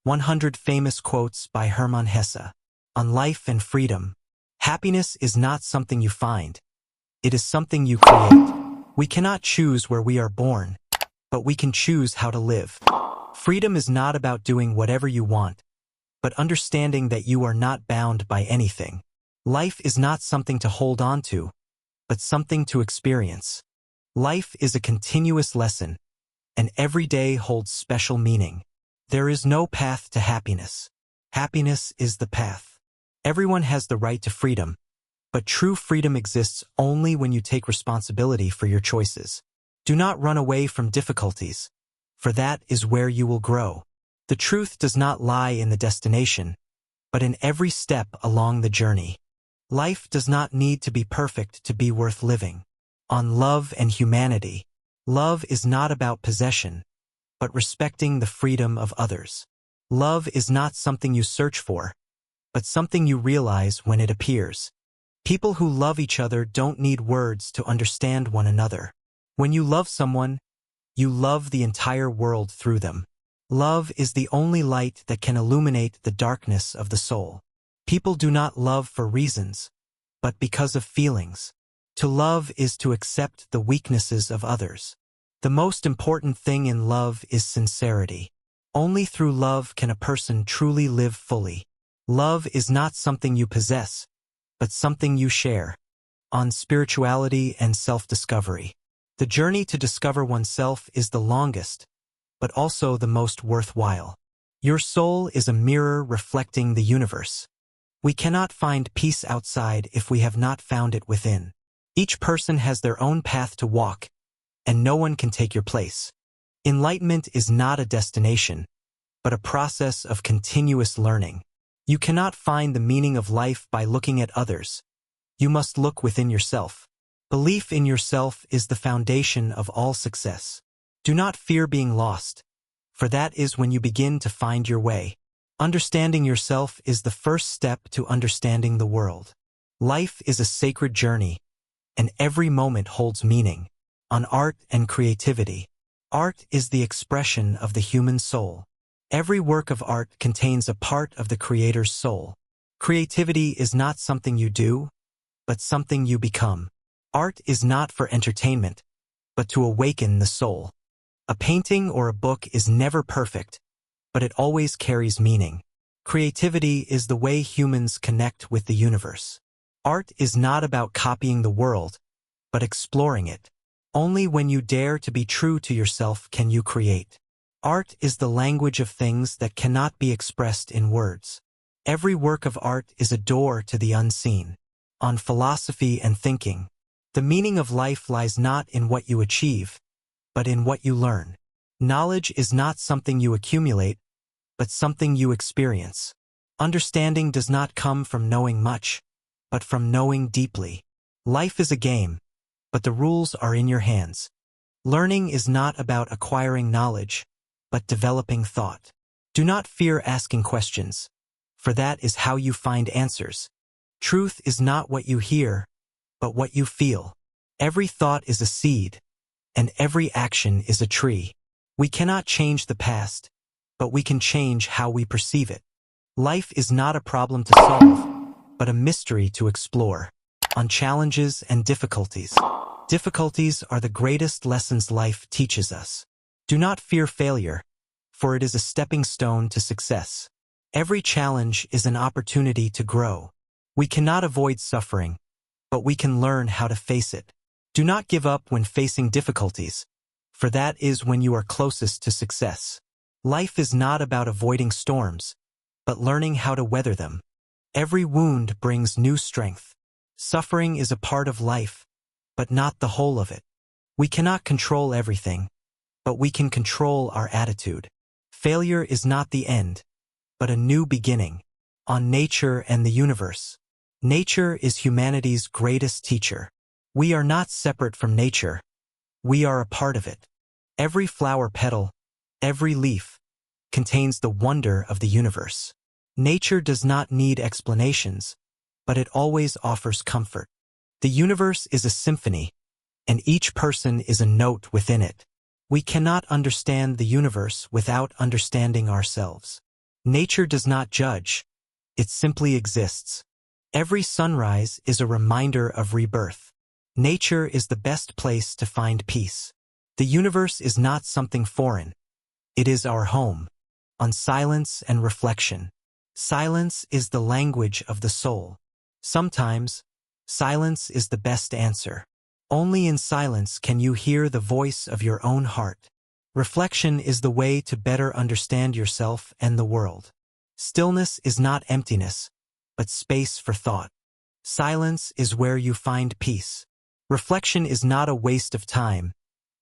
100 Famous Quotes by Hermann Hesse. On life and freedom. Happiness is not something you find. It is something you create. We cannot choose where we are born, but we can choose how to live. Freedom is not about doing whatever you want, but understanding that you are not bound by anything. Life is not something to hold on to, but something to experience. Life is a continuous lesson, and every day holds special meaning. There is no path to happiness. Happiness is the path. Everyone has the right to freedom, but true freedom exists only when you take responsibility for your choices. Do not run away from difficulties, for that is where you will grow. The truth does not lie in the destination, but in every step along the journey. Life does not need to be perfect to be worth living. On love and humanity. Love is not about possession, but respecting the freedom of others. Love is not something you search for, but something you realize when it appears. People who love each other don't need words to understand one another. When you love someone, you love the entire world through them. Love is the only light that can illuminate the darkness of the soul. People do not love for reasons, but because of feelings. To love is to accept the weaknesses of others. The most important thing in love is sincerity. Only through love can a person truly live fully. Love is not something you possess, but something you share. On spirituality and self-discovery. The journey to discover oneself is the longest, but also the most worthwhile. Your soul is a mirror reflecting the universe. We cannot find peace outside if we have not found it within. Each person has their own path to walk, and no one can take your place. Enlightenment is not a destination, but a process of continuous learning. You cannot find the meaning of life by looking at others. You must look within yourself. Belief in yourself is the foundation of all success. Do not fear being lost, for that is when you begin to find your way. Understanding yourself is the first step to understanding the world. Life is a sacred journey, and every moment holds meaning. On art and creativity. Art is the expression of the human soul. Every work of art contains a part of the creator's soul. Creativity is not something you do, but something you become. Art is not for entertainment, but to awaken the soul. A painting or a book is never perfect, but it always carries meaning. Creativity is the way humans connect with the universe. Art is not about copying the world, but exploring it. Only when you dare to be true to yourself can you create. Art is the language of things that cannot be expressed in words. Every work of art is a door to the unseen. On philosophy and thinking. The meaning of life lies not in what you achieve, but in what you learn. Knowledge is not something you accumulate, but something you experience. Understanding does not come from knowing much, but from knowing deeply. Life is a game, but the rules are in your hands. Learning is not about acquiring knowledge, but developing thought. Do not fear asking questions, for that is how you find answers. Truth is not what you hear, but what you feel. Every thought is a seed, and every action is a tree. We cannot change the past, but we can change how we perceive it. Life is not a problem to solve, but a mystery to explore. On challenges and difficulties. Difficulties are the greatest lessons life teaches us. Do not fear failure, for it is a stepping stone to success. Every challenge is an opportunity to grow. We cannot avoid suffering, but we can learn how to face it. Do not give up when facing difficulties, for that is when you are closest to success. Life is not about avoiding storms, but learning how to weather them. Every wound brings new strength. Suffering is a part of life, but not the whole of it. We cannot control everything, but we can control our attitude. Failure is not the end, but a new beginning. On nature and the universe. Nature is humanity's greatest teacher. We are not separate from nature. We are a part of it. Every flower petal, every leaf, contains the wonder of the universe. Nature does not need explanations, but it always offers comfort. The universe is a symphony, and each person is a note within it. We cannot understand the universe without understanding ourselves. Nature does not judge. It simply exists. Every sunrise is a reminder of rebirth. Nature is the best place to find peace. The universe is not something foreign. It is our home. On silence and reflection. Silence is the language of the soul. Sometimes, silence is the best answer. Only in silence can you hear the voice of your own heart. Reflection is the way to better understand yourself and the world. Stillness is not emptiness, but space for thought. Silence is where you find peace. Reflection is not a waste of time,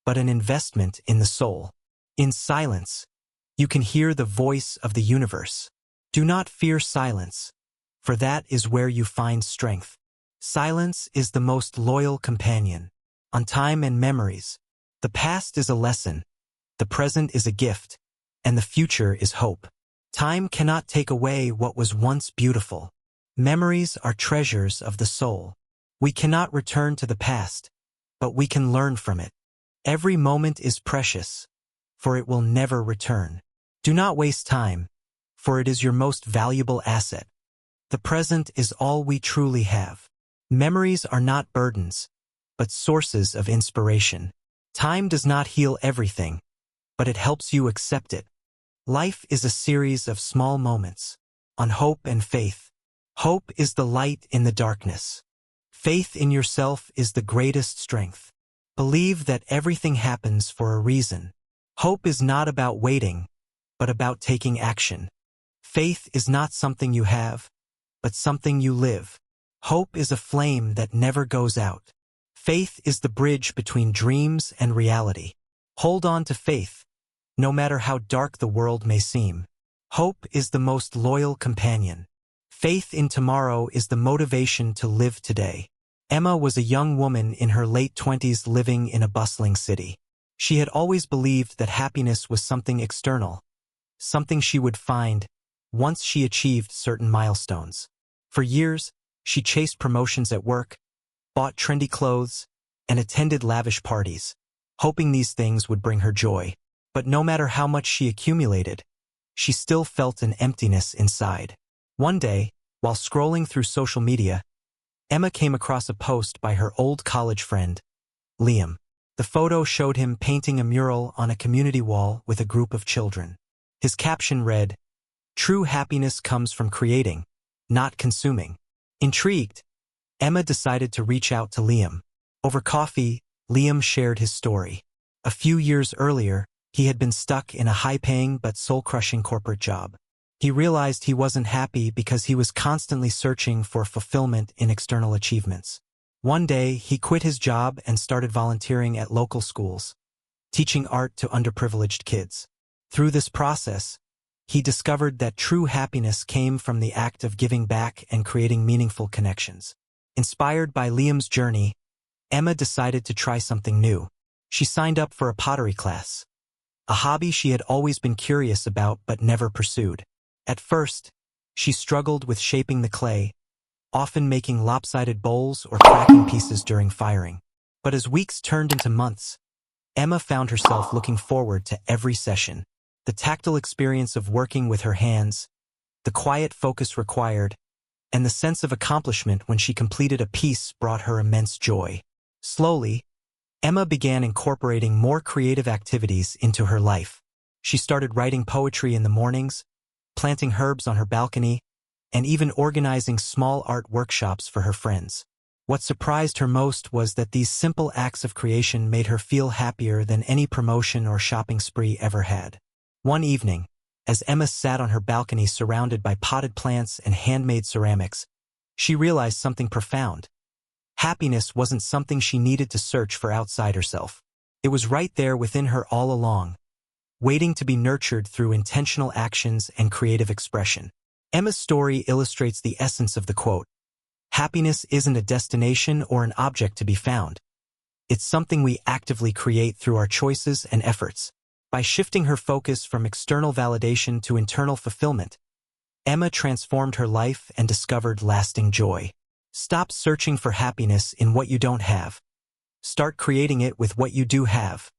but an investment in the soul. In silence, you can hear the voice of the universe. Do not fear silence, for that is where you find strength. Silence is the most loyal companion. On time and memories, the past is a lesson, the present is a gift, and the future is hope. Time cannot take away what was once beautiful. Memories are treasures of the soul. We cannot return to the past, but we can learn from it. Every moment is precious, for it will never return. Do not waste time, for it is your most valuable asset. The present is all we truly have. Memories are not burdens, but sources of inspiration. Time does not heal everything, but it helps you accept it. Life is a series of small moments, on hope and faith. Hope is the light in the darkness. Faith in yourself is the greatest strength. Believe that everything happens for a reason. Hope is not about waiting, but about taking action. Faith is not something you have, but something you live. Hope is a flame that never goes out. Faith is the bridge between dreams and reality. Hold on to faith, no matter how dark the world may seem. Hope is the most loyal companion. Faith in tomorrow is the motivation to live today. Emma was a young woman in her late 20s living in a bustling city. She had always believed that happiness was something external, something she would find once she achieved certain milestones. For years, she chased promotions at work, bought trendy clothes, and attended lavish parties, hoping these things would bring her joy. But no matter how much she accumulated, she still felt an emptiness inside. One day, while scrolling through social media, Emma came across a post by her old college friend, Liam. The photo showed him painting a mural on a community wall with a group of children. His caption read, "True happiness comes from creating, not consuming." Intrigued, Emma decided to reach out to Liam. Over coffee, Liam shared his story. A few years earlier, he had been stuck in a high-paying but soul-crushing corporate job. He realized he wasn't happy because he was constantly searching for fulfillment in external achievements. One day, he quit his job and started volunteering at local schools, teaching art to underprivileged kids. Through this process, he discovered that true happiness came from the act of giving back and creating meaningful connections. Inspired by Liam's journey, Emma decided to try something new. She signed up for a pottery class, a hobby she had always been curious about but never pursued. At first, she struggled with shaping the clay, often making lopsided bowls or cracking pieces during firing. But as weeks turned into months, Emma found herself looking forward to every session. The tactile experience of working with her hands, the quiet focus required, and the sense of accomplishment when she completed a piece brought her immense joy. Slowly, Emma began incorporating more creative activities into her life. She started writing poetry in the mornings, planting herbs on her balcony, and even organizing small art workshops for her friends. What surprised her most was that these simple acts of creation made her feel happier than any promotion or shopping spree ever had. One evening, as Emma sat on her balcony surrounded by potted plants and handmade ceramics, she realized something profound. Happiness wasn't something she needed to search for outside herself. It was right there within her all along, waiting to be nurtured through intentional actions and creative expression. Emma's story illustrates the essence of the quote, "Happiness isn't a destination or an object to be found. It's something we actively create through our choices and efforts." By shifting her focus from external validation to internal fulfillment, Emma transformed her life and discovered lasting joy. Stop searching for happiness in what you don't have. Start creating it with what you do have.